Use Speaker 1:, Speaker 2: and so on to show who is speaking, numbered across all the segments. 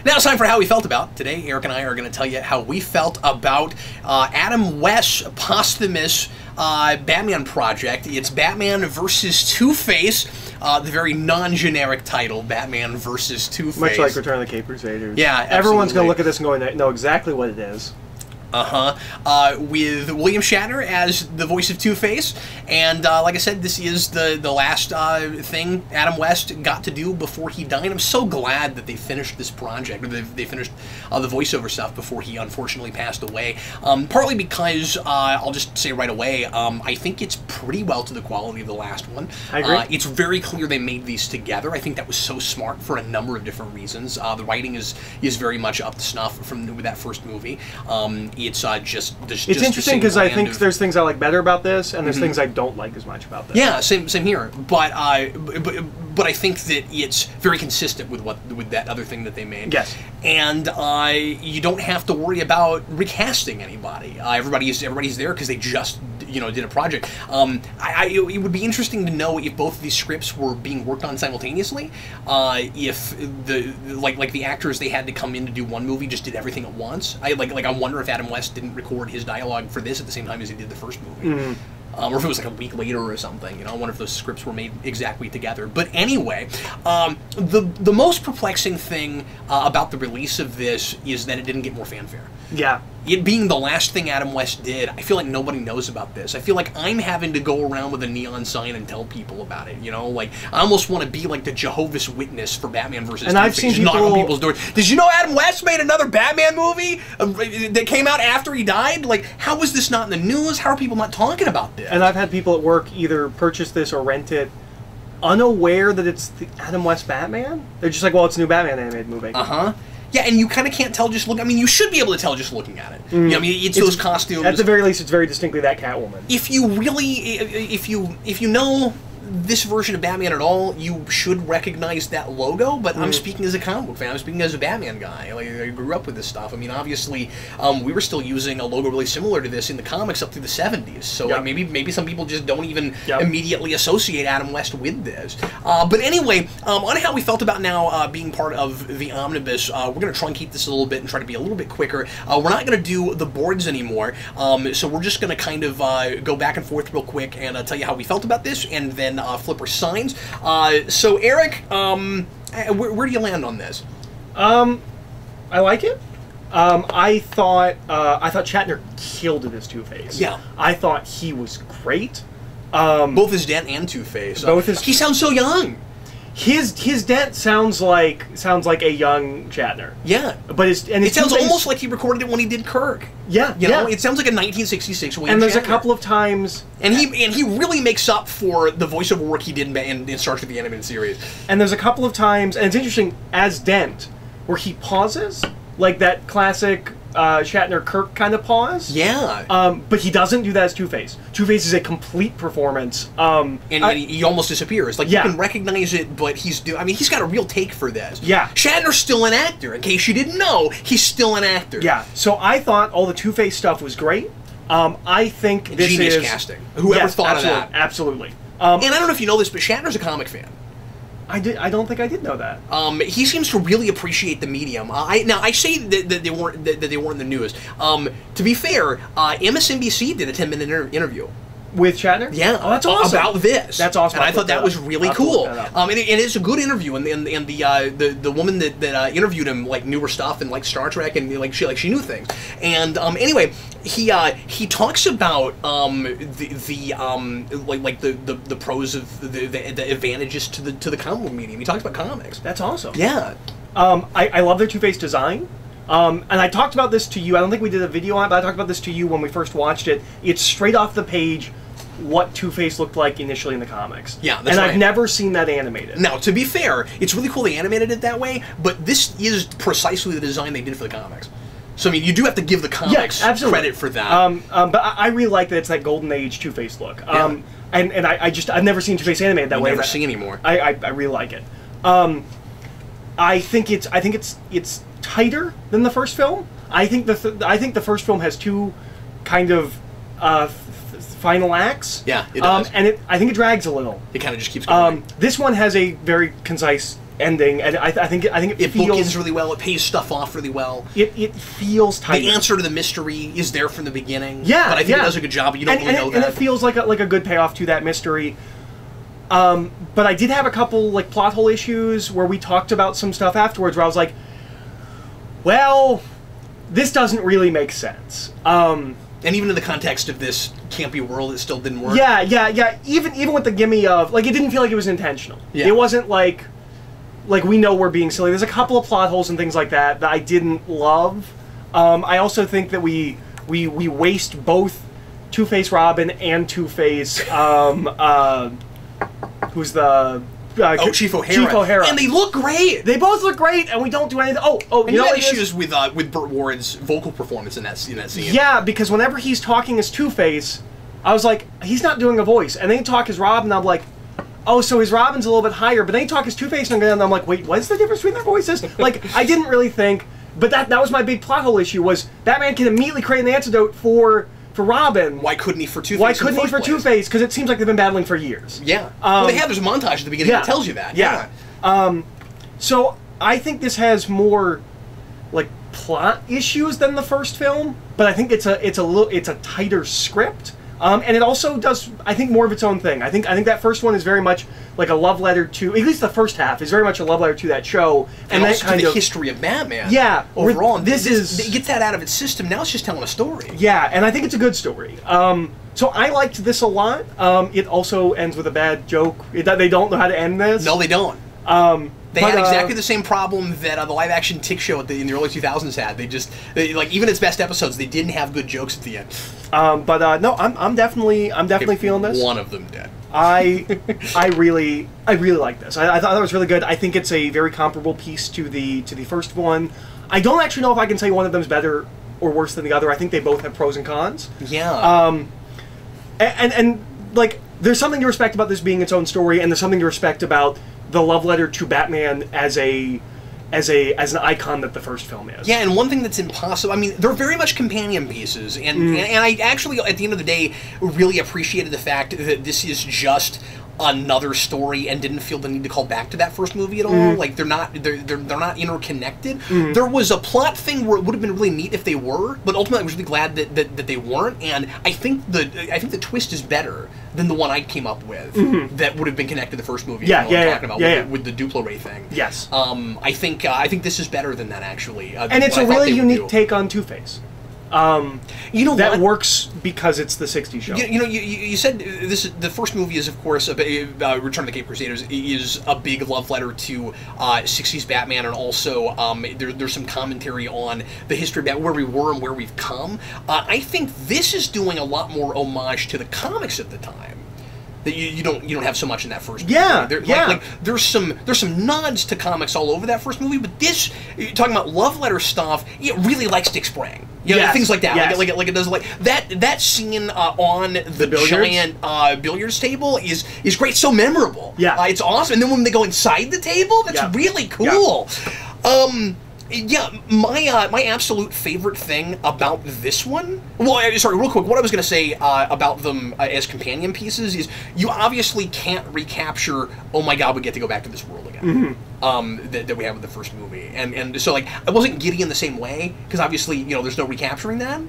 Speaker 1: Now it's time for How We Felt About. Today, Eric and I are going to tell you how we felt about Adam West's posthumous Batman project. It's Batman versus Two-Face, the very non-generic title, Batman versus Two-Face.
Speaker 2: Much like Return of the Crusaders.
Speaker 1: Yeah, absolutely.
Speaker 2: Everyone's going to look at this and go, know exactly what it is.
Speaker 1: With William Shatner as the voice of Two-Face, and like I said, this is the last thing Adam West got to do before he died. I'm so glad that they finished this project, or they finished the voiceover stuff before he unfortunately passed away. Partly because, I'll just say right away, I think it's pretty well to the quality of the last one.
Speaker 2: I agree.
Speaker 1: It's very clear they made these together. I think that was so smart for a number of different reasons. The writing is very much up to snuff with that first movie. It's
Speaker 2: interesting because I think there's things I like better about this, and there's things I don't like as much about this.
Speaker 1: Yeah, same here. But I think that it's very consistent with that other thing that they made.
Speaker 2: Yes.
Speaker 1: And you don't have to worry about recasting anybody. Everybody's there because they just did a project. It would be interesting to know if both of these scripts were being worked on simultaneously. If the actors they had to come in to do one movie just did everything at once. I wonder if Adam West didn't record his dialogue for this at the same time as he did the first movie. Or if it was like a week later or something. I wonder if those scripts were made exactly together. But anyway, the most perplexing thing about the release of this is that it didn't get more fanfare.
Speaker 2: Yeah.
Speaker 1: It being the last thing Adam West did, I feel like nobody knows about this. I feel like I'm having to go around with a neon sign and tell people about it, Like, I almost want to be like the Jehovah's Witness for Batman versus
Speaker 2: And I've seen people
Speaker 1: knock on people's doors. Did you know Adam West made another Batman movie that came out after he died? Like, how was this not in the news? How are people not talking about this?
Speaker 2: And I've had people at work either purchase this or rent it unaware that it's the Adam West Batman. They're just like, well, it's a new Batman animated movie.
Speaker 1: Yeah, and you kind of can't tell just look. I mean, you should be able to tell just looking at it. It's those costumes.
Speaker 2: At the very least, it's very distinctly that Catwoman.
Speaker 1: If you really, if you know this version of Batman at all, you should recognize that logo. But I'm speaking as a comic book fan. I'm speaking as a Batman guy. Like, I grew up with this stuff. I mean, obviously, we were still using a logo really similar to this in the comics up through the 70s. So like, maybe some people just don't even immediately associate Adam West with this. But anyway, on how we felt about now being part of the omnibus, we're going to truncate this a little bit and try to be a little bit quicker. We're not going to do the boards anymore. So we're just going to kind of go back and forth real quick and tell you how we felt about this, and then flip our signs. So Eric, where do you land on this?
Speaker 2: I like it. I thought Shatner killed it as Two-Face.
Speaker 1: Yeah.
Speaker 2: I thought he was great.
Speaker 1: Both as Dent and Two-Face. He sounds so young.
Speaker 2: His Dent sounds like a young Shatner.
Speaker 1: Yeah,
Speaker 2: but it
Speaker 1: sounds almost like he recorded it when he did Kirk.
Speaker 2: Yeah,
Speaker 1: It sounds like a 1966 William
Speaker 2: And there's
Speaker 1: Shatner.
Speaker 2: a couple of times,
Speaker 1: and he really makes up for the voiceover work he did in Starship the Animated Series.
Speaker 2: And there's a couple of times, and it's interesting as Dent, where he pauses like that classic Shatner Kirk kind of pause.
Speaker 1: Yeah.
Speaker 2: But he doesn't do that as Two-Face. Two-Face is a complete performance.
Speaker 1: And he almost disappears. Like, you can recognize it, but he's got a real take for this.
Speaker 2: Yeah.
Speaker 1: Shatner's still an actor. In case you didn't know, he's still an actor.
Speaker 2: Yeah. So I thought all the Two-Face stuff was great. I think this
Speaker 1: Genius
Speaker 2: is
Speaker 1: casting. Whoever thought of that.
Speaker 2: Absolutely.
Speaker 1: And I don't know if you know this, but Shatner's a comic fan.
Speaker 2: I don't think I did know that.
Speaker 1: He seems to really appreciate the medium. I say that they weren't in the news. To be fair, MSNBC did a 10-minute interview
Speaker 2: with Shatner.
Speaker 1: Yeah,
Speaker 2: oh, that's awesome.
Speaker 1: About this.
Speaker 2: That's awesome.
Speaker 1: And I thought that was really cool. And it's a good interview. And the woman that interviewed him knew her stuff and liked Star Trek and she knew things. And anyway, he talks about the pros of the advantages to the comic book medium. He talks about comics.
Speaker 2: That's awesome.
Speaker 1: Yeah.
Speaker 2: I love their Two-Face design. And I talked about this to you. I don't think we did a video on it, but I talked about this to you when we first watched it. It's straight off the page what Two-Face looked like initially in the comics.
Speaker 1: Yeah, that's
Speaker 2: and
Speaker 1: right.
Speaker 2: I've never seen that animated.
Speaker 1: Now, to be fair, it's really cool they animated it that way, but this is precisely the design they did for the comics. So, I mean, you do have to give the comics credit for that.
Speaker 2: But I really like that it's that Golden Age Two-Face look. And I've never seen Two-Face animated that way.
Speaker 1: Never see anymore.
Speaker 2: I really like it. I think it's tighter than the first film. I think the first film has two kind of final acts.
Speaker 1: Yeah, it does.
Speaker 2: And I think it drags a little.
Speaker 1: It kind of just keeps going.
Speaker 2: This one has a very concise ending, and I think it feels
Speaker 1: bookends really well. It pays stuff off really well.
Speaker 2: It feels tight.
Speaker 1: The answer to the mystery is there from the beginning.
Speaker 2: Yeah,
Speaker 1: but I think it does a good job. But you don't really know that.
Speaker 2: And it feels like a good payoff to that mystery. But I did have a couple like plot hole issues where we talked about some stuff afterwards where I was like, well, this doesn't really make sense.
Speaker 1: And even in the context of this campy world, it still didn't work.
Speaker 2: Yeah. Even with the gimme of like, it didn't feel like it was intentional. Yeah. It wasn't like we know we're being silly. There's a couple of plot holes and things like that I didn't love. I also think that we waste both Two-Face Robin and Two-Face who's the
Speaker 1: Chief O'Hara.
Speaker 2: Chief O'Hara.
Speaker 1: And they look great.
Speaker 2: They both look great, and we don't do anything.
Speaker 1: And you had issues with Burt Ward's vocal performance in that scene.
Speaker 2: Yeah, because whenever he's talking as Two-Face, I was like, he's not doing a voice. And then he talk as Robin, and I'm like, oh, so his Robin's a little bit higher. But then he talk as Two-Face, and I'm like, wait, what's the difference between their voices? Like, I didn't really think. But that was my big plot hole issue, was Batman can immediately create an antidote for Robin.
Speaker 1: Why couldn't he for Two-Face?
Speaker 2: Why couldn't he for Two-Face? Because it seems like they've been battling for years.
Speaker 1: Yeah. Well, there's a montage at the beginning that tells you that.
Speaker 2: Yeah. So I think this has more like plot issues than the first film, but I think it's a tighter script. And it also does, I think, more of its own thing. I think that first one is very much like a love letter to, at least the first half is very much a love letter to that show,
Speaker 1: and that also kind to the history of Batman.
Speaker 2: Yeah,
Speaker 1: overall, it gets that out of its system. Now it's just telling a story.
Speaker 2: Yeah, and I think it's a good story. So I liked this a lot. It also ends with a bad joke. They don't know how to end this.
Speaker 1: No, they don't. They had exactly the same problem that the live-action Tick show in the early 2000s had. They like even its best episodes, they didn't have good jokes at the end.
Speaker 2: No, I'm definitely feeling this.
Speaker 1: One of them did.
Speaker 2: I really like this. I thought it was really good. I think it's a very comparable piece to the first one. I don't actually know if I can say one of them is better or worse than the other. I think they both have pros and cons.
Speaker 1: Yeah.
Speaker 2: And like, there's something to respect about this being its own story, and there's something to respect about the love letter to Batman as an icon that the first film is.
Speaker 1: Yeah, and one thing that's impossible, I mean, they're very much companion pieces, and I actually, at the end of the day, really appreciated the fact that this is just another story and didn't feel the need to call back to that first movie at all. Like, they're not interconnected. There was a plot thing where it would have been really neat if they were, but ultimately I was really glad that they weren't, and I think the twist is better than the one I came up with that would have been connected to the first movie. With the Duplo Ray thing.
Speaker 2: Yes.
Speaker 1: I think this is better than that, actually.
Speaker 2: And it's a really unique take on Two-Face.
Speaker 1: You know
Speaker 2: that
Speaker 1: what?
Speaker 2: works because it's the '60s show.
Speaker 1: You said the first movie is, of course, Return of the Cape Crusaders is a big love letter to '60s Batman, and also there's some commentary on the history of Batman, where we were and where we've come. I think this is doing a lot more homage to the comics at the time. That you don't have so much in that first movie.
Speaker 2: Yeah,
Speaker 1: there's some nods to comics all over that first movie, but this, you're talking about love letter stuff, it really likes Dick Sprang. Things like that.
Speaker 2: Yes.
Speaker 1: Like it does, like that scene on the giant billiards table is great, so memorable.
Speaker 2: Yeah.
Speaker 1: It's awesome. And then when they go inside the table, that's really cool. Yeah. My absolute favorite thing about this one... Well, sorry, real quick, what I was going to say about them as companion pieces is you obviously can't recapture, oh my god, we get to go back to this world again, that we have with the first movie. And so, like, I wasn't giddy in the same way, because obviously, there's no recapturing that.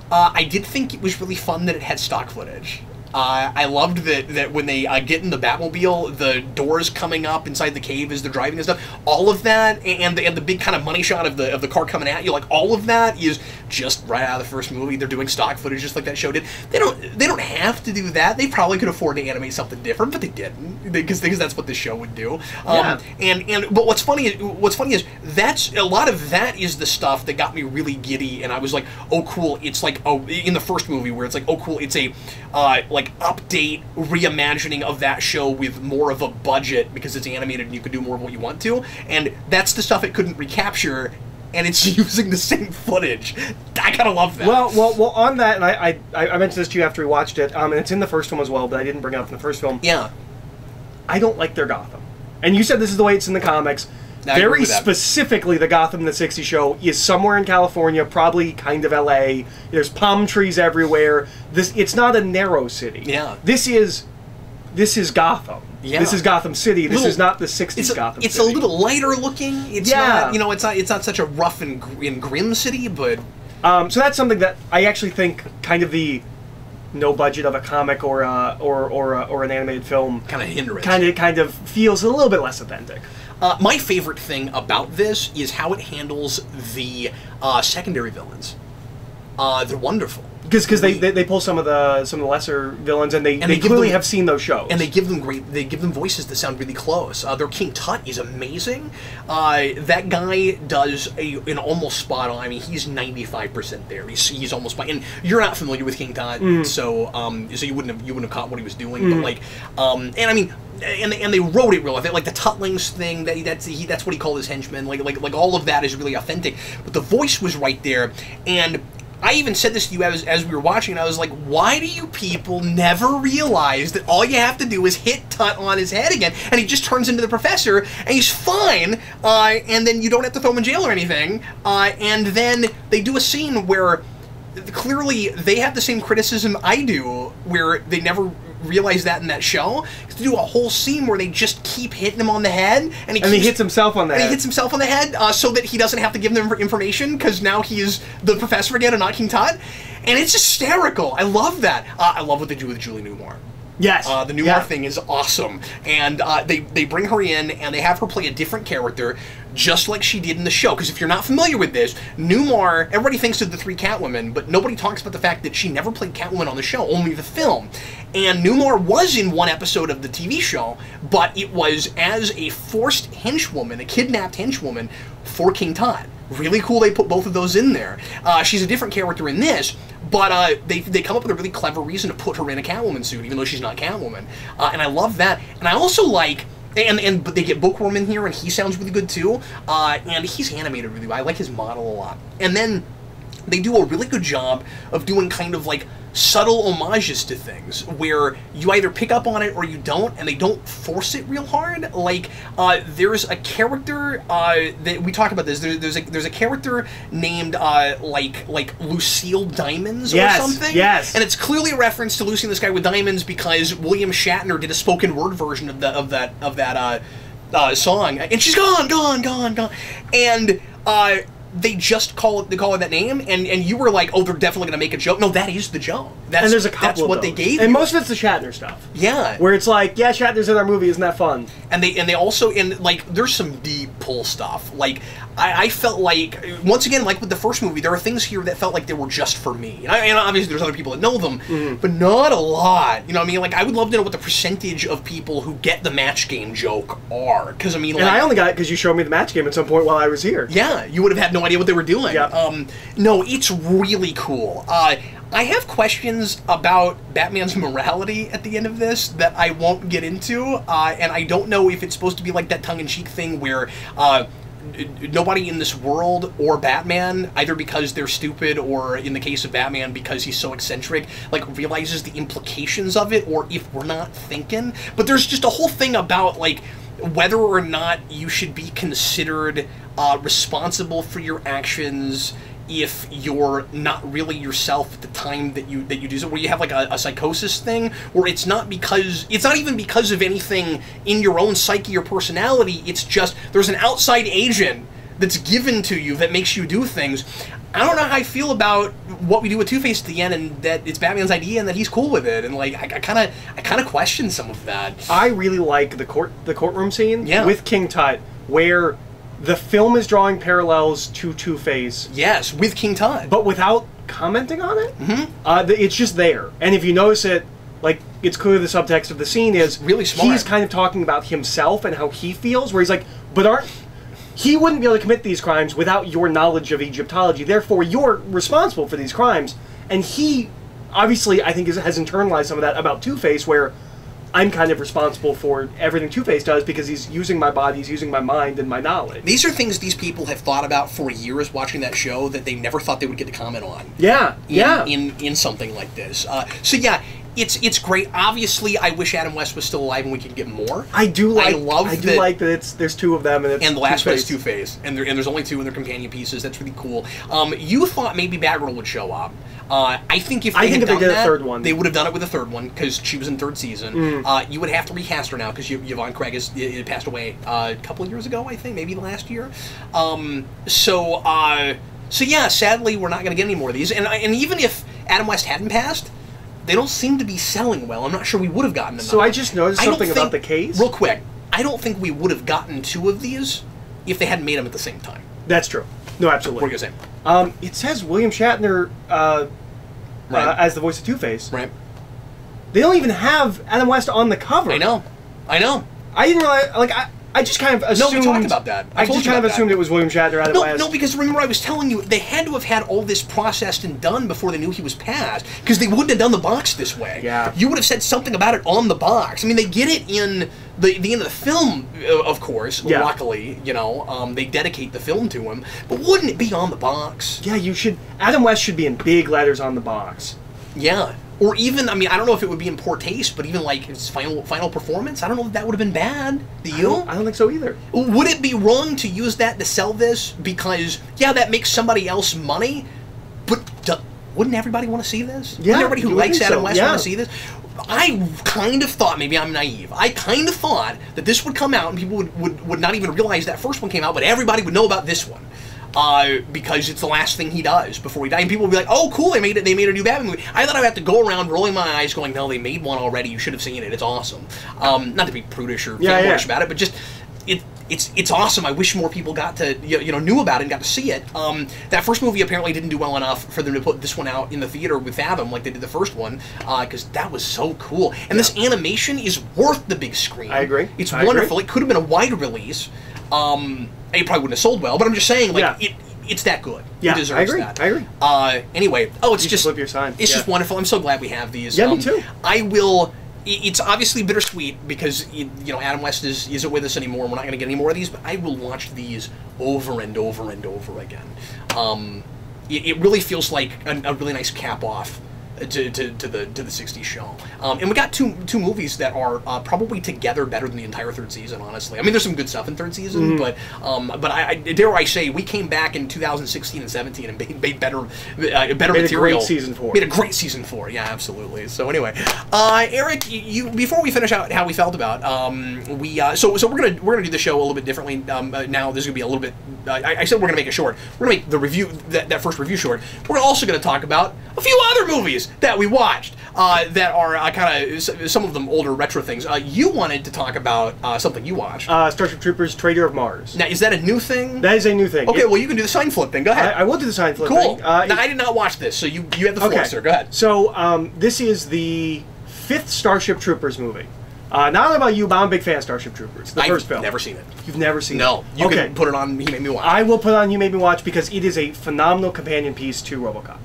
Speaker 1: I did think it was really fun that it had stock footage. I loved that when they get in the Batmobile, the doors coming up inside the cave as they're driving and stuff. All of that, and the big kind of money shot of the car coming at you, like all of that is just right out of the first movie. They're doing stock footage just like that show did. They don't have to do that. They probably could afford to animate something different, but they didn't, because that's what this show would do. But what's funny is that's a lot of that is the stuff that got me really giddy, and I was like, oh cool. It's like in the first movie where it's like, oh cool. It's a update reimagining of that show with more of a budget because it's animated and you can do more of what you want to, and that's the stuff it couldn't recapture, and it's using the same footage. I kind of love that.
Speaker 2: Well, on that, and I mentioned this to you after we watched it, and it's in the first film as well, but I didn't bring it up in the first film.
Speaker 1: Yeah.
Speaker 2: I don't like their Gotham. And you said this is the way it's in the comics.
Speaker 1: I agree
Speaker 2: very
Speaker 1: with that.
Speaker 2: specifically, the Gotham in the 60s show is somewhere in California, probably kind of LA. There's palm trees everywhere. It's not a narrow city.
Speaker 1: Yeah.
Speaker 2: This is Gotham.
Speaker 1: Yeah.
Speaker 2: This is Gotham City. This is not the 60s Gotham
Speaker 1: It's
Speaker 2: City.
Speaker 1: a little lighter looking. It's not, it's not such a rough and grim city, but
Speaker 2: so that's something that I actually think kind of the no budget of a comic or an animated film
Speaker 1: kind of hindrance.
Speaker 2: Kind of feels a little bit less authentic.
Speaker 1: My favorite thing about this is how it handles the secondary villains. They're wonderful.
Speaker 2: Because they pull some of the lesser villains and they clearly have seen those shows,
Speaker 1: and they give them voices that sound really close. Their King Tut is amazing. That guy does an almost spot on. I mean, he's 95% there. He's almost spot. And you're not familiar with King Tut, so you wouldn't have caught what he was doing. But like, and I mean. And they wrote it real life. Like the Tutlings thing, that's what he called his henchmen. Like all of that is really authentic. But the voice was right there, and I even said this to you as we were watching, and I was like, why do you people never realize that all you have to do is hit Tut on his head again, and he just turns into the professor, and he's fine, and then you don't have to throw him in jail or anything, and then they do a scene where clearly they have the same criticism I do, where they never realize that in that show. To do a whole scene where they just keep hitting him on the head, and he
Speaker 2: hits himself on the head.
Speaker 1: He hits himself on the head so that he doesn't have to give them information, because now he is the professor again and not King Tut. And it's hysterical. I love that. I love what they do with Julie Newmar.
Speaker 2: Yes.
Speaker 1: The Newmar thing is awesome. And they bring her in, and they have her play a different character, just like she did in the show. Because if you're not familiar with this, Newmar, everybody thinks of the three Catwomen, but nobody talks about the fact that she never played Catwoman on the show, only the film. And Newmar was in one episode of the TV show, but it was as a forced henchwoman, a kidnapped henchwoman for King Tut. Really cool they put both of those in there. She's a different character in this, but they come up with a really clever reason to put her in a Catwoman suit, even though she's not Catwoman. And I love that. And I also like... But they get Bookworm in here, and he sounds really good too. And he's animated really well. I like his model a lot. And then they do a really good job of doing kind of like subtle homages to things, where you either pick up on it or you don't, and they don't force it real hard. Like there's a character that we talk about this. There's a character named like Lucille Diamonds or something.
Speaker 2: Yes.
Speaker 1: And it's clearly a reference to Lucy and the Sky with Diamonds, because William Shatner did a spoken word version of that song, and she's gone, and they just call her that name, and you were like, oh, they're definitely going to make a joke. No, that is the joke.
Speaker 2: And there's a couple
Speaker 1: that's
Speaker 2: of
Speaker 1: what
Speaker 2: those.
Speaker 1: they gave
Speaker 2: and
Speaker 1: you.
Speaker 2: most of it's the Shatner stuff.
Speaker 1: Yeah.
Speaker 2: Where it's like, yeah, Shatner's in our movie, isn't that fun?
Speaker 1: And they also, like, there's some deep pull stuff. Like, I felt like, once again, like with the first movie, there are things here that felt like they were just for me. And obviously there's other people that know them, but not a lot. You know what I mean? Like, I would love to know what the percentage of people who get the match game joke are. Because, I mean, like...
Speaker 2: And I only got it because you showed me the match game at some point while I was here.
Speaker 1: Yeah, you would have had no idea what they were doing.
Speaker 2: Yeah.
Speaker 1: No, it's really cool. I have questions about Batman's morality at the end of this that I won't get into, and I don't know if it's supposed to be like that tongue-in-cheek thing where nobody in this world or Batman, either because they're stupid or in the case of Batman because he's so eccentric, like realizes the implications of it, or if we're not thinking. But there's just a whole thing about like whether or not you should be considered responsible for your actions if you're not really yourself at the time that you do so, where you have like a psychosis thing, where it's not even because of anything in your own psyche or personality, it's just there's an outside agent that's given to you that makes you do things. I don't know how I feel about what we do with Two-Face at the end, and that it's Batman's idea and that he's cool with it, and like I kind of question some of that.
Speaker 2: I really like the courtroom scene with King Tut, where the film is drawing parallels to Two-Face.
Speaker 1: Yes, with King Tut.
Speaker 2: But without commenting on it. It's just there. And if you notice it, like, it's clear the subtext of the scene is...
Speaker 1: really smart.
Speaker 2: He's kind of talking about himself and how he feels, where he's like, but he wouldn't be able to commit these crimes without your knowledge of Egyptology. Therefore, you're responsible for these crimes. And he, obviously, I think has internalized some of that about Two-Face, where... I'm kind of responsible for everything Two-Face does because he's using my body, he's using my mind and my knowledge.
Speaker 1: These are things these people have thought about for years watching that show that they never thought they would get to comment on.
Speaker 2: Yeah,
Speaker 1: In something like this. So yeah, It's great. Obviously, I wish Adam West was still alive and we could get more.
Speaker 2: I do like.
Speaker 1: I do
Speaker 2: like that there's two of them
Speaker 1: and the last one is Two-Face, and there's only two in their companion pieces. That's really cool. You thought maybe Batgirl would show up. I think if they had done that, a third one, they would have done it with a third one because she was in third season. You would have to recast her now because Yvonne Craig has passed away a couple of years ago, I think, maybe last year. So yeah, sadly, we're not going to get any more of these. And even if Adam West hadn't passed, they don't seem to be selling well. I'm not sure we would have gotten another.
Speaker 2: So I just noticed something about the case.
Speaker 1: Real quick, I don't think we would have gotten two of these if they hadn't made them at the same time.
Speaker 2: That's true. No, absolutely.
Speaker 1: What are you going to say?
Speaker 2: It says William Shatner as the voice of Two-Face.
Speaker 1: Right.
Speaker 2: They don't even have Adam West on the cover.
Speaker 1: I know. I
Speaker 2: didn't realize, like, I just kind of assumed...
Speaker 1: No, we talked about that.
Speaker 2: I just kind of assumed it was William Shatner, Adam West.
Speaker 1: No, because remember I was telling you, they had to have had all this processed and done before they knew he was passed, because they wouldn't have done the box this way.
Speaker 2: Yeah.
Speaker 1: You would have said something about it on the box. I mean, they get it in the end of the film, of course, luckily, you know, they dedicate the film to him, but wouldn't it be on the box?
Speaker 2: Yeah, you should... Adam West should be in big letters on the box.
Speaker 1: Yeah. Or even, I mean, I don't know if it would be in poor taste, but even like his final performance, I don't know if that would have been bad. Do you?
Speaker 2: I don't think so either.
Speaker 1: Would it be wrong to use that to sell this? Because, yeah, that makes somebody else money, but wouldn't everybody want to see this?
Speaker 2: Yeah.
Speaker 1: Wouldn't everybody who likes Adam West want
Speaker 2: to
Speaker 1: see this? I kind of thought, maybe I'm naive, I kind of thought that this would come out and people would not even realize that first one came out, but everybody would know about this one. Because it's the last thing he does before he dies. And people will be like, oh, cool, they made a new Batman movie. I thought I would have to go around rolling my eyes going, no, they made one already, you should have seen it, it's awesome. Not to be prudish or fanboyish about it, but just, it's awesome. I wish more people got to, knew about it and got to see it. That first movie apparently didn't do well enough for them to put this one out in the theater with Fathom like they did the first one, because that was so cool. And this animation is worth the big screen.
Speaker 2: I agree.
Speaker 1: It's wonderful. It could have been a wider release. It probably wouldn't have sold well, but I'm just saying, like, it's that good.
Speaker 2: Yeah,
Speaker 1: it deserves
Speaker 2: that. I agree.
Speaker 1: Anyway, it's just
Speaker 2: flip your sign.
Speaker 1: It's just wonderful. I'm so glad we have these.
Speaker 2: Yeah, me too.
Speaker 1: I will. It's obviously bittersweet because Adam West isn't with us anymore, and we're not going to get any more of these. But I will watch these over and over and over again. It really feels like a really nice cap off to the 60s show. And we got two movies that are probably together better than the entire third season, honestly. I mean, there's some good stuff in third season, but I dare I say, we came back in 2016 and 17 and made better material.
Speaker 2: Made a great season 4.
Speaker 1: Made a great season 4, yeah, absolutely. So anyway, Eric, you before we finish out how we felt about, so we're gonna do the show a little bit differently. Now there's gonna be a little bit. I said we're gonna make it short. We're gonna make the review that first review short. We're also gonna talk about a few other movies that we watched that are kind of some of them older retro things. You wanted to talk about something you watched.
Speaker 2: Starship Troopers, Traitor of Mars.
Speaker 1: Now, is that a new thing?
Speaker 2: That is a new thing.
Speaker 1: Okay, well, you can do the sign flip thing. Go ahead.
Speaker 2: I will do the sign flip
Speaker 1: thing. Cool.
Speaker 2: Now,
Speaker 1: I did not watch this, so you have the floor, sir. Go ahead.
Speaker 2: So, this is the 5th Starship Troopers movie. Not only about you, but I'm a big fan of Starship Troopers. The first film.
Speaker 1: I've never seen it.
Speaker 2: You've never seen it?
Speaker 1: No. You can put it on You Made Me Watch.
Speaker 2: I will put it on You Made Me Watch because it is a phenomenal companion piece to RoboCop.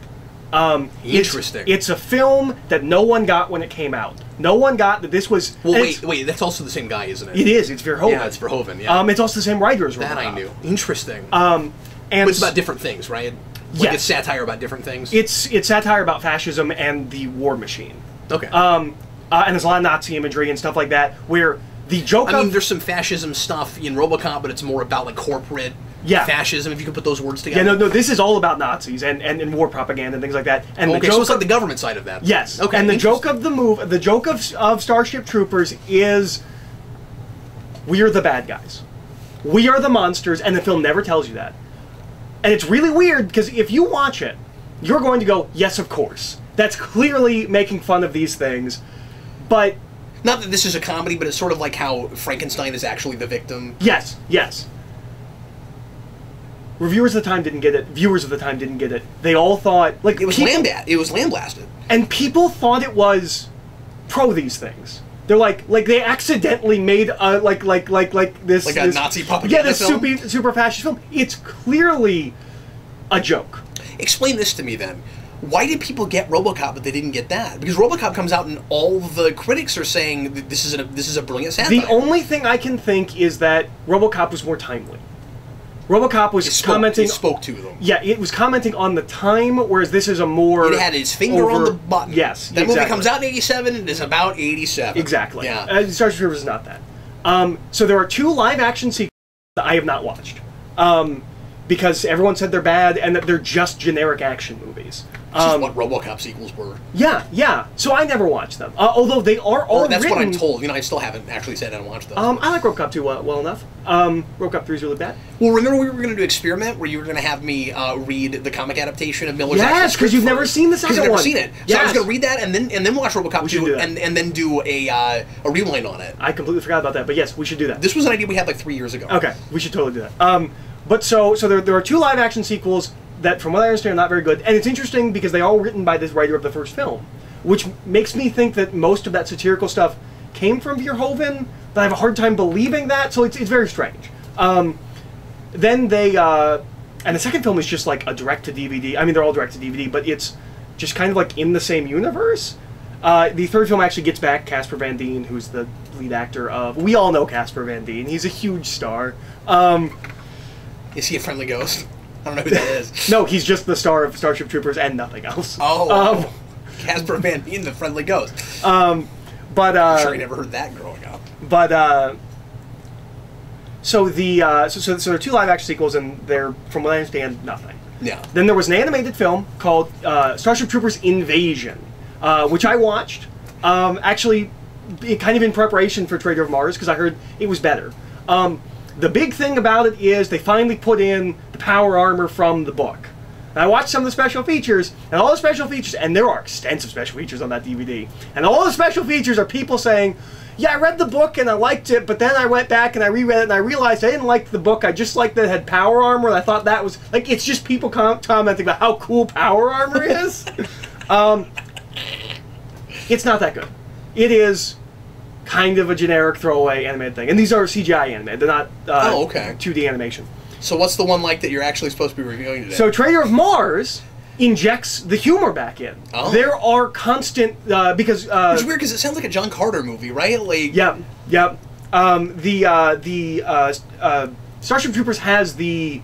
Speaker 1: Interesting.
Speaker 2: It's a film that no one got when it came out. No one got that this was...
Speaker 1: Well, wait, that's also the same guy, isn't it?
Speaker 2: It is. It's Verhoeven.
Speaker 1: Yeah, it's Verhoeven, yeah.
Speaker 2: It's also the same writer as RoboCop.
Speaker 1: That I knew. Interesting.
Speaker 2: And
Speaker 1: but it's about different things, right? Like it's satire about different things?
Speaker 2: It's satire about fascism and the war machine.
Speaker 1: Okay.
Speaker 2: And there's a lot of Nazi imagery and stuff like that, where the joke
Speaker 1: I mean, there's some fascism stuff in RoboCop, but it's more about, like, corporate fascism, if you could put those words together.
Speaker 2: Yeah, no, this is all about Nazis and war propaganda and things like that. And
Speaker 1: okay, so it's like the government side of that.
Speaker 2: Yes.
Speaker 1: Okay.
Speaker 2: And the joke of the joke of Starship Troopers is, we are the bad guys. We are the monsters, and the film never tells you that. And it's really weird, because if you watch it, you're going to go, yes, of course. That's clearly making fun of these things, but...
Speaker 1: Not that this is a comedy, but it's sort of like how Frankenstein is actually the victim.
Speaker 2: Yes, yes. Reviewers of the time didn't get it. Viewers of the time didn't get it. They all thought... like
Speaker 1: it was lambasted.
Speaker 2: And people thought it was pro these things. They're like they accidentally made a, like this...
Speaker 1: Like a Nazi propaganda
Speaker 2: film? Yeah, this
Speaker 1: film?
Speaker 2: super fascist film. It's clearly a joke.
Speaker 1: Explain this to me, then. Why did people get RoboCop, but they didn't get that? Because RoboCop comes out and all the critics are saying that this is a brilliant satire.
Speaker 2: The only thing I can think is that RoboCop was more timely. RoboCop was commenting.
Speaker 1: He spoke to them.
Speaker 2: Yeah, it was commenting on the time, whereas this is a more.
Speaker 1: It had his finger on the button.
Speaker 2: Yes,
Speaker 1: that movie comes out in '87. It is about '87.
Speaker 2: Exactly.
Speaker 1: Yeah.
Speaker 2: Starship Troopers is not that. So there are 2 live-action sequels that I have not watched. Because everyone said they're bad and that they're just generic action movies.
Speaker 1: Which is what RoboCop sequels were.
Speaker 2: Yeah. So I never watched them. Although they are all
Speaker 1: that's
Speaker 2: written...
Speaker 1: what I'm told. I still haven't actually sat down and watched them.
Speaker 2: I like RoboCop 2 well enough. RoboCop 3 is really bad.
Speaker 1: Well, remember we were going to do an experiment where you were going to have me read the comic adaptation of Miller's
Speaker 2: Yes, because you've never seen the second one.
Speaker 1: Because I've never seen it. So I was going to read that and then watch RoboCop 2 and then do a rewind on it.
Speaker 2: I completely forgot about that, but yes, we should do that.
Speaker 1: This was an idea we had like 3 years ago.
Speaker 2: Okay, we should totally do that. But so there are 2 live-action sequels that, from what I understand, are not very good. And it's interesting because they are all written by this writer of the first film, which makes me think that most of that satirical stuff came from Verhoeven, but I have a hard time believing that, so it's very strange. Then they... and the second film is just like a direct-to-DVD. I mean, they're all direct-to-DVD, but it's just kind of like in the same universe. The third film actually gets back Casper Van Dien, who's the lead actor of... We all know Casper Van Dien. He's a huge star.
Speaker 1: Is he a friendly ghost? I don't know who that is.
Speaker 2: No, he's just the star of Starship Troopers and nothing else.
Speaker 1: Oh, Casper Van Dien, the friendly ghost.
Speaker 2: I'm
Speaker 1: sure I never heard that growing up.
Speaker 2: But so there are 2 live-action sequels, and they're, from what I understand, nothing.
Speaker 1: Yeah.
Speaker 2: Then there was an animated film called Starship Troopers Invasion, which I watched. Actually, kind of in preparation for Traitor of Mars because I heard it was better. The big thing about it is they finally put in the power armor from the book. And I watched some of the special features, and all the special features, and there are extensive special features on that DVD, and all the special features are people saying, yeah, I read the book and I liked it, but then I went back and I reread it and I realized I didn't like the book, I just liked that it had power armor, and I thought that was, like, it's just people commenting about how cool power armor is. It's not that good. It is... kind of a generic throwaway animated thing. And these are CGI animated. They're not 2D animation.
Speaker 1: So what's the one like that you're actually supposed to be reviewing today?
Speaker 2: So Traitor of Mars injects the humor back in. Oh. There are constant... because...
Speaker 1: it's weird because it sounds like a John Carter movie, right? Like...
Speaker 2: Yep. Starship Troopers has the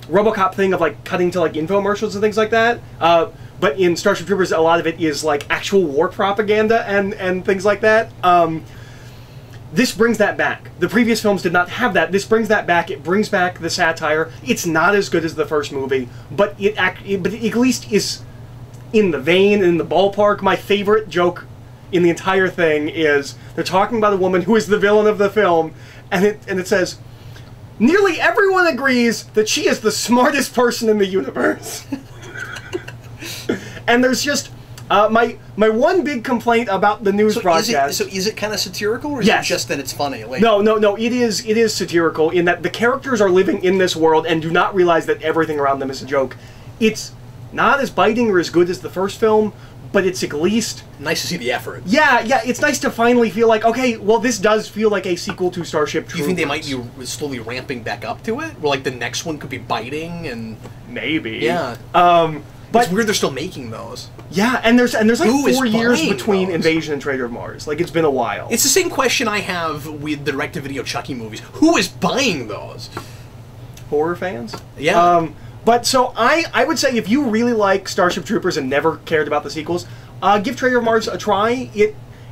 Speaker 2: RoboCop thing of like cutting to like infomercials and things like that. But in Starship Troopers, a lot of it is like actual war propaganda and things like that. This brings that back. The previous films did not have that. This brings that back. It brings back the satire. It's not as good as the first movie, but it at least is in the vein, in the ballpark. My favorite joke in the entire thing is they're talking about a woman who is the villain of the film, and it says, nearly everyone agrees that she is the smartest person in the universe. And there's just... my one big complaint about the news broadcast...
Speaker 1: Is it kind of satirical, or is it just that it's funny? Like,
Speaker 2: No, it is satirical in that the characters are living in this world and do not realize that everything around them is a joke. It's not as biting or as good as the first film, but it's at least...
Speaker 1: nice to see the effort.
Speaker 2: Yeah, it's nice to finally feel like, okay, well, this does feel like a sequel to Starship Troopers.
Speaker 1: Do you think they might be slowly ramping back up to it? Where, like, the next one could be biting and...
Speaker 2: Maybe.
Speaker 1: Yeah.
Speaker 2: But
Speaker 1: it's weird they're still making those.
Speaker 2: Yeah, and there's like 4 years between
Speaker 1: those?
Speaker 2: Invasion and Traitor of Mars. Like, it's been a while.
Speaker 1: It's the same question I have with the direct-to-video Chucky movies. Who is buying those?
Speaker 2: Horror fans?
Speaker 1: Yeah.
Speaker 2: But so I would say if you really like Starship Troopers and never cared about the sequels, give Traitor of Mars a try.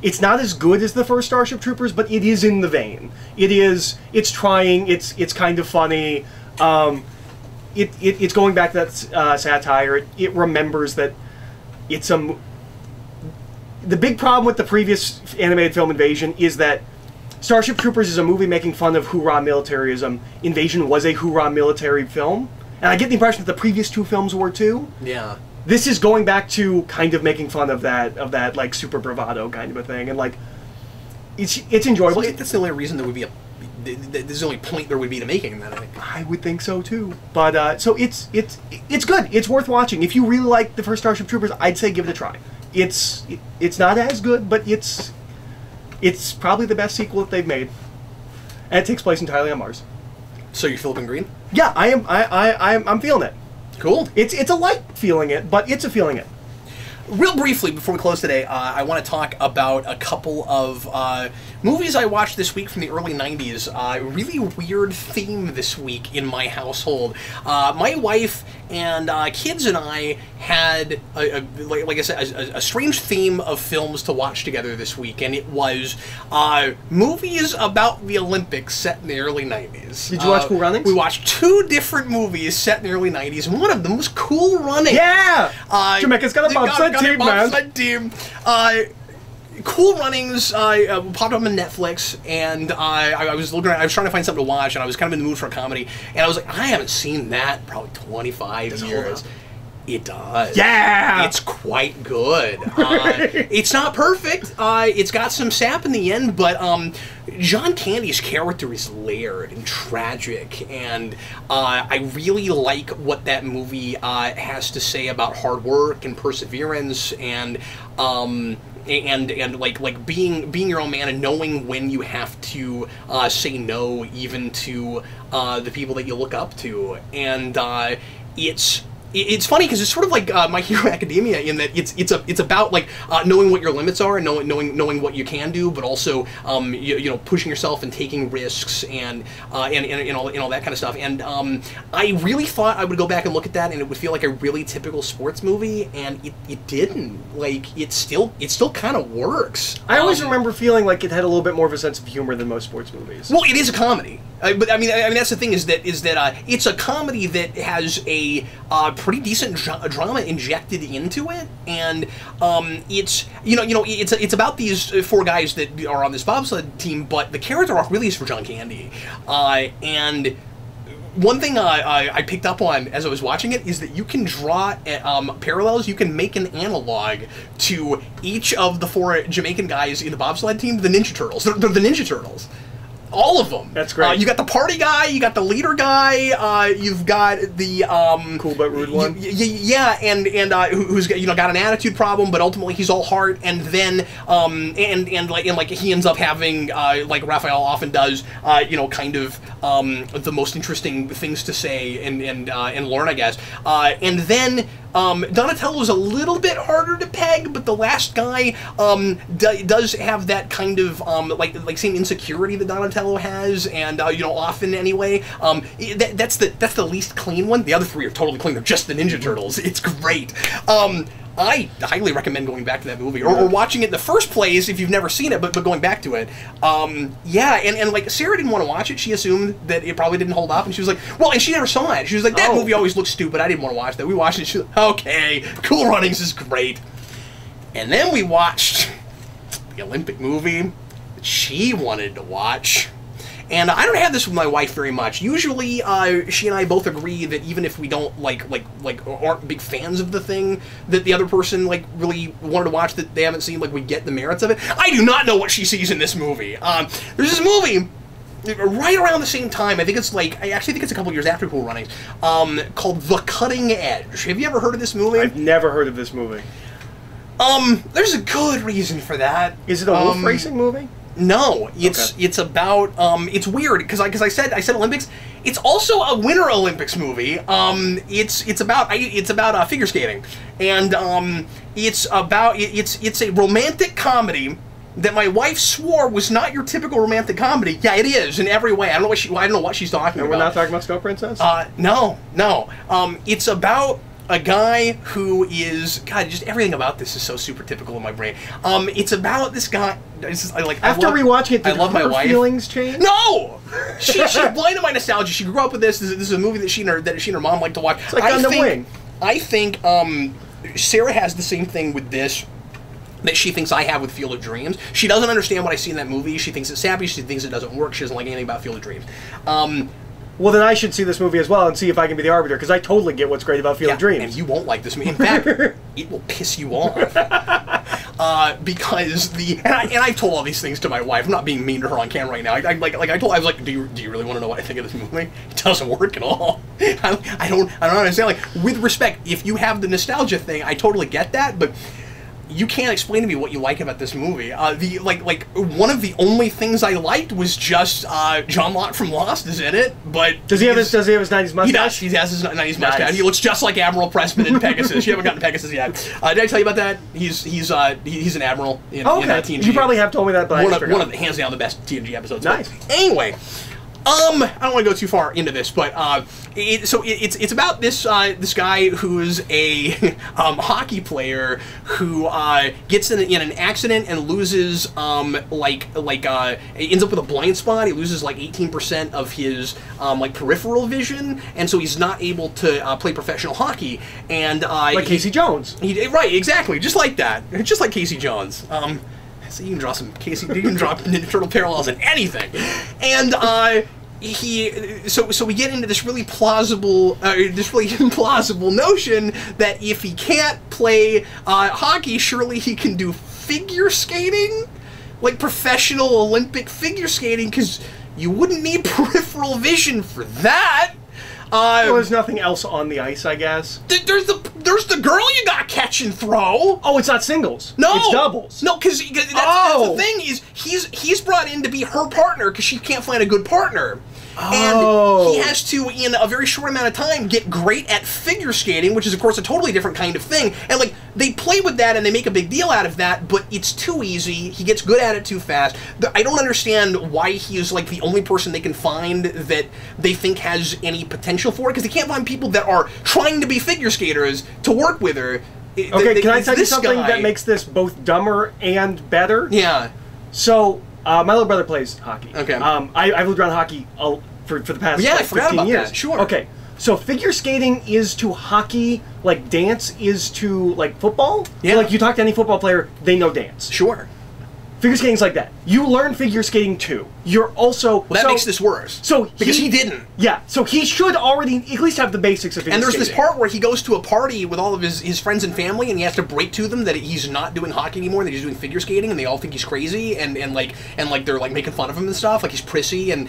Speaker 2: It's not as good as the first Starship Troopers, but it is in the vein. It's trying. It's kind of funny. It's going back to that satire. It remembers that it's the big problem with the previous animated film Invasion is that Starship Troopers is a movie making fun of hoorah militarism. Invasion was a hoorah military film, and I get the impression that the previous 2 films were too.
Speaker 1: Yeah.
Speaker 2: This is going back to kind of making fun of that like super bravado kind of a thing, and like it's enjoyable.
Speaker 1: So that's the only reason there would be this is the only point there would be to making that, I think.
Speaker 2: I would think so too. But so it's good. It's worth watching. If you really like the first Starship Troopers, I'd say give it a try. It's not as good, but it's probably the best sequel that they've made. And it takes place entirely on Mars.
Speaker 1: So you're Philip and Green?
Speaker 2: Yeah, I'm feeling it.
Speaker 1: Cool.
Speaker 2: It's a light feeling it, but it's a feeling it.
Speaker 1: Real briefly, before we close today, I want to talk about a couple of movies I watched this week from the early 90s. Really weird theme this week in my household. My wife and kids and I had, like I said, a strange theme of films to watch together this week, and it was movies about the Olympics set in the early 90s.
Speaker 2: Did you watch Cool Runnings?
Speaker 1: We watched 2 different movies set in the early 90s, and one of them was Cool Runnings.
Speaker 2: Yeah! Jamaica's got a bobsled team, man.
Speaker 1: Team. Cool Runnings popped up on Netflix, and I was looking around, I was trying to find something to watch, and I was kind of in the mood for a comedy, and I was like, I haven't seen that in probably 25 years. It does.
Speaker 2: Yeah!
Speaker 1: It's quite good. It's not perfect. It's got some sap in the end, but John Candy's character is layered and tragic, and I really like what that movie has to say about hard work and perseverance, and like being your own man and knowing when you have to say no, even to the people that you look up to, and it's funny because it's sort of like My Hero Academia in that it's about like knowing what your limits are and knowing what you can do, but also you know, pushing yourself and taking risks and all that kind of stuff. And I really thought I would go back and look at that and it would feel like a really typical sports movie, and it didn't. Like it still kind of works.
Speaker 2: I always remember feeling like it had a little bit more of a sense of humor than most sports movies.
Speaker 1: Well, it is a comedy. But I mean that's the thing is that it's a comedy that has a pretty decent drama injected into it, and it's it's about these 4 guys that are on this bobsled team, but the character arc really is for John Candy, and one thing I picked up on as I was watching it is that you can draw parallels, you can make an analog to each of the 4 Jamaican guys in the bobsled team, the Ninja Turtles. They're the Ninja Turtles. All of them.
Speaker 2: That's great.
Speaker 1: You got the party guy, you got the leader guy, you've got the
Speaker 2: cool but rude one.
Speaker 1: Yeah, and who's got an attitude problem, but ultimately he's all heart. And then like he ends up having like Raphael often does, kind of the most interesting things to say and learn, I guess. And then Donatello's a little bit harder to peg, but the last guy does have that kind of like same insecurity that Donatello has, and often anyway. That's the least clean one. The other 3 are totally clean. They're just the Ninja Turtles. It's great. I highly recommend going back to that movie or watching it in the first place if you've never seen it, but going back to it. Yeah, and like Sarah didn't want to watch it. She assumed that it probably didn't hold up, and she was like, well, and she never saw it. She was like, that movie always looks stupid. I didn't want to watch that. We watched it. She was like, okay, Cool Runnings is great. And then we watched the Olympic movie that she wanted to watch. And I don't have this with my wife very much. Usually, she and I both agree that even if we don't like aren't big fans of the thing that the other person like really wanted to watch that they haven't seen, like we get the merits of it. I do not know what she sees in this movie. There's this movie right around the same time. I actually think it's a couple years after Cool Runnings, called The Cutting Edge. Have you ever heard of this movie?
Speaker 2: I've never heard of this movie.
Speaker 1: There's a good reason for that.
Speaker 2: Is it a wolf racing movie?
Speaker 1: No, it's about it's weird because I said Olympics. It's also a Winter Olympics movie. It's about figure skating, and it's a romantic comedy that my wife swore was not your typical romantic comedy. Yeah, it is in every way. I don't know what she's talking about.
Speaker 2: We're not talking about Snow Princess?
Speaker 1: No. It's about a guy who is, God, just everything about this is so super typical in my brain. It's about this guy.
Speaker 2: After rewatching it, did her feelings change?
Speaker 1: No, she's blind to my nostalgia. She grew up with this. This is a movie that she and her mom liked to watch.
Speaker 2: It's like On the Wing.
Speaker 1: I think Sarah has the same thing with this that she thinks I have with Field of Dreams. She doesn't understand what I see in that movie. She thinks it's sappy. She thinks it doesn't work. She doesn't like anything about Field of Dreams.
Speaker 2: Well, then I should see this movie as well and see if I can be the arbiter, because I totally get what's great about Field of Dreams.
Speaker 1: And you won't like this movie. In fact, it will piss you off. Because I've told all these things to my wife. I'm not being mean to her on camera right now. I was like, do you really want to know what I think of this movie? It doesn't work at all. I don't understand. Like, with respect, if you have the nostalgia thing, I totally get that, but you can't explain to me what you like about this movie. Like one of the only things I liked was just John Locke from Lost is in it, but
Speaker 2: does he have his 90s mustache?
Speaker 1: He does. He has his 90s mustache. He looks just like Admiral Pressman in Pegasus. You haven't gotten Pegasus yet. Did I tell you about that? He's an admiral in TNG.
Speaker 2: You probably have told me that, but
Speaker 1: one of the hands down the best TNG episodes.
Speaker 2: Nice.
Speaker 1: But anyway. I don't want to go too far into this, but it's about this guy who's a hockey player who gets in an accident and loses ends up with a blind spot. He loses like 18% of his like peripheral vision, and so he's not able to play professional hockey. And
Speaker 2: like Casey Jones,
Speaker 1: right? Exactly, just like that, just like Casey Jones. So you can draw some Casey. You can draw Ninja Turtle parallels in anything, and so we get into this really implausible notion that if he can't play hockey, surely he can do figure skating, like professional Olympic figure skating, because you wouldn't need peripheral vision for that.
Speaker 2: Well, there's nothing else on the ice, I guess.
Speaker 1: There's the girl you gotta catch and throw.
Speaker 2: Oh, it's not singles.
Speaker 1: No,
Speaker 2: it's doubles.
Speaker 1: No, because that's the thing is he's brought in to be her partner because she can't find a good partner. And he has to, in a very short amount of time, get great at figure skating, which is, of course, a totally different kind of thing. And, like, they play with that and they make a big deal out of that, but it's too easy. He gets good at it too fast. I don't understand why he is, like, the only person they can find that they think has any potential for it, because they can't find people that are trying to be figure skaters to work with her.
Speaker 2: Okay, can I tell you something that makes this both dumber and better?
Speaker 1: Yeah.
Speaker 2: So, my little brother plays hockey.
Speaker 1: Okay.
Speaker 2: I've lived around hockey for the past
Speaker 1: I forgot
Speaker 2: 15
Speaker 1: about
Speaker 2: years.
Speaker 1: that. Sure.
Speaker 2: Okay. So figure skating is to hockey like dance is to like football.
Speaker 1: Yeah.
Speaker 2: Like you talk to any football player, they know dance.
Speaker 1: Sure.
Speaker 2: Figure skating's like that. You learn figure skating too. You're also...
Speaker 1: Well, that makes this worse. Because he didn't.
Speaker 2: Yeah, so he should already at least have the basics of figure skating.
Speaker 1: And there's this part where he goes to a party with all of his friends and family, and he has to break to them that he's not doing hockey anymore, that he's doing figure skating, and they all think he's crazy, and they're like making fun of him and stuff, like he's prissy, and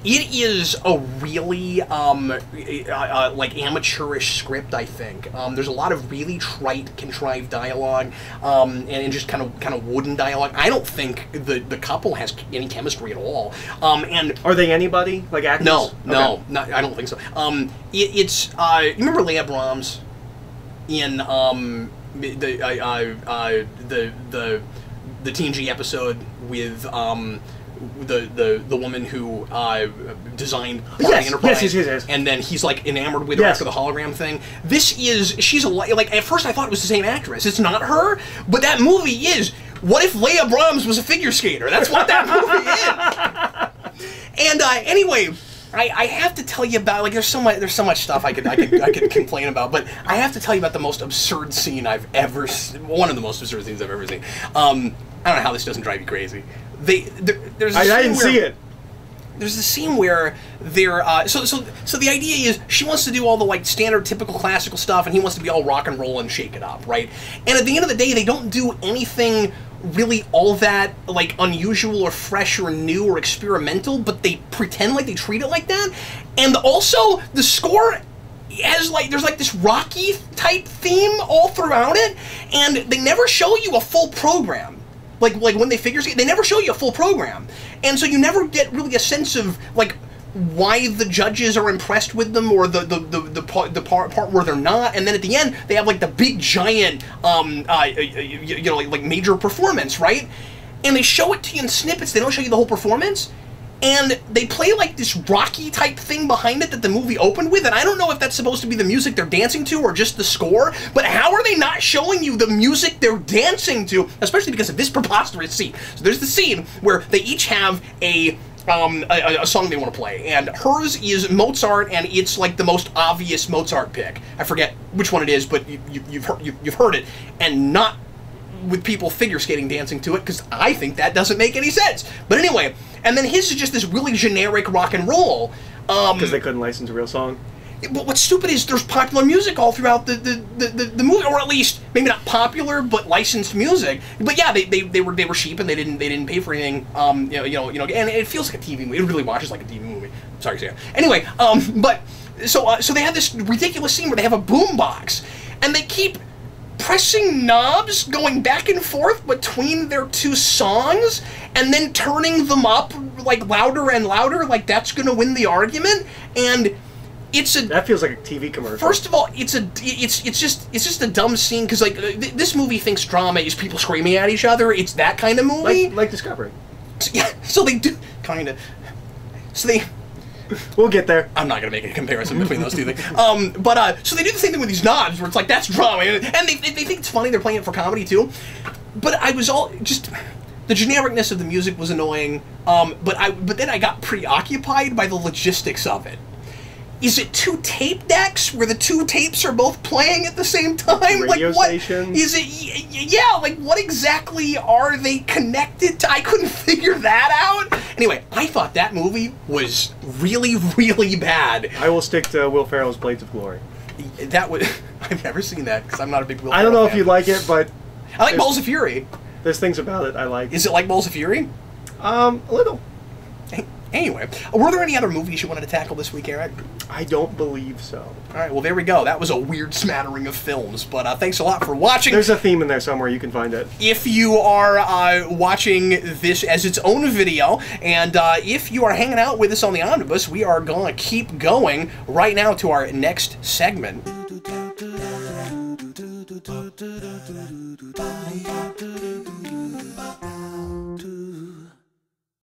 Speaker 1: it is a really like amateurish script, I think. There's a lot of really trite, contrived dialogue, and just kind of wooden dialogue. I don't think the couple has any chemistry at all. And
Speaker 2: are they anybody like actors?
Speaker 1: No, I don't think so. You remember Leah Brahms in the TNG episode with the woman who designed Party Enterprise,
Speaker 2: yes.
Speaker 1: And then he's like enamored with her after the hologram thing. She's like at first I thought it was the same actress. It's not her, but that movie is. What if Leah Brahms was a figure skater? That's what that movie is. And anyway, I have to tell you about, like, there's so much stuff I could complain about, but I have to tell you about the most absurd scene I've ever seen. One of the most absurd scenes I've ever seen. I don't know how this doesn't drive you crazy. There's
Speaker 2: I didn't see it.
Speaker 1: There's a scene where they're so the idea is she wants to do all the like standard typical classical stuff, and he wants to be all rock and roll and shake it up, right? And at the end of the day, they don't do anything really all that like unusual or fresh or new or experimental, but they pretend like they treat it like that. And also the score has like there's like this Rocky type theme all throughout it, and they never show you a full program. Like when they figure skate, they never show you a full program, and so you never get really a sense of like why the judges are impressed with them or the part where they're not. And then at the end they have like the big giant like major performance, right? And they show it to you in snippets. They don't show you the whole performance. And they play like this Rocky type thing behind it that the movie opened with, and I don't know if that's supposed to be the music they're dancing to or just the score, but how are they not showing you the music they're dancing to, especially because of this preposterous scene. So there's the scene where they each have a song they want to play, and hers is Mozart, and it's like the most obvious Mozart pick. I forget which one it is, but you've heard it, and not with people figure skating dancing to it, because I think that doesn't make any sense. But anyway, and then his is just this really generic rock and roll.
Speaker 2: Because they couldn't license a real song?
Speaker 1: But what's stupid is there's popular music all throughout the movie, or at least maybe not popular, but licensed music. But yeah, they were cheap and they didn't pay for anything. And it feels like a TV movie. It really watches like a TV movie. Sorry, Sam. Anyway, but so they have this ridiculous scene where they have a boom box, and they keep pressing knobs, going back and forth between their two songs, and then turning them up like louder and louder, like that's gonna win the argument. And that feels like a TV commercial.
Speaker 2: First
Speaker 1: of all, it's just a dumb scene because like this movie thinks drama is people screaming at each other. It's that kind of movie,
Speaker 2: like Discovery.
Speaker 1: Yeah, so they do kind of. So they.
Speaker 2: We'll get there.
Speaker 1: I'm not gonna make a comparison between those two things. So they do the same thing with these knobs, where it's like that's drama, and they think it's funny. They're playing it for comedy too. But I was all just. The genericness of the music was annoying. But then I got preoccupied by the logistics of it. Is it two tape decks where the two tapes are both playing at the same time?
Speaker 2: Radio
Speaker 1: like what
Speaker 2: stations?
Speaker 1: is it? Yeah, like what exactly are they connected to? I couldn't figure that out. Anyway, I thought that movie was really, really bad.
Speaker 2: I will stick to Will Ferrell's Blades of Glory.
Speaker 1: That was I've never seen that because I'm not a big Will Ferrell
Speaker 2: I don't know
Speaker 1: fan.
Speaker 2: if you like it, but
Speaker 1: I like Balls of Fury.
Speaker 2: There's things about it I like.
Speaker 1: Is it like Balls of Fury?
Speaker 2: A little.
Speaker 1: Anyway, were there any other movies you wanted to tackle this week, Eric?
Speaker 2: I don't believe so.
Speaker 1: All right, well, there we go. That was a weird smattering of films, but thanks a lot for watching.
Speaker 2: There's a theme in there somewhere. You can find it.
Speaker 1: If you are watching this as its own video, and if you are hanging out with us on the Omnibus, we are going to keep going right now to our next segment.